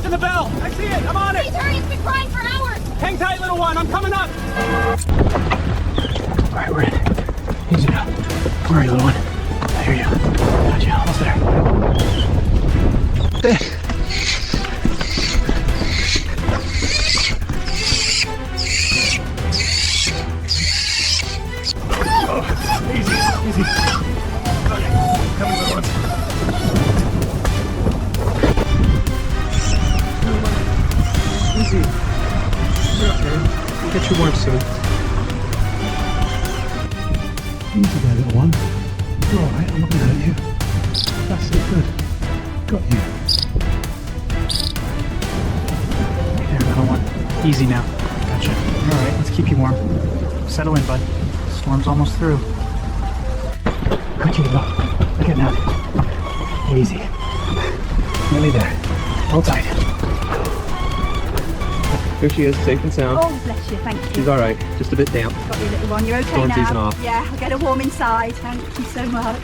pressing the bell. I see it. I'm on it. Please hurry. It's been crying for hours. Hang tight, little one. I'm coming up. All right, we're in. Easy now. Where are you, little one? I hear you. Got you. Almost there. Oh, easy. Okay, coming, little one. Easy. You're okay. We'll get you warm soon. Easy there, little one. You're alright, I'm looking at you. That's it, good. Got you. Okay, there, little one. Easy now. Gotcha. You're alright, let's keep you warm. Settle in, bud. Storm's almost through. Got you, little. Look at now. Easy. Nearly there. Hold tight. Here she is, safe and sound. Oh, bless you. Thank you. She's alright, just a bit damp. Got you, little one. You're okay Storm now. season off. Yeah, I'll get her warm inside. Thank you so much.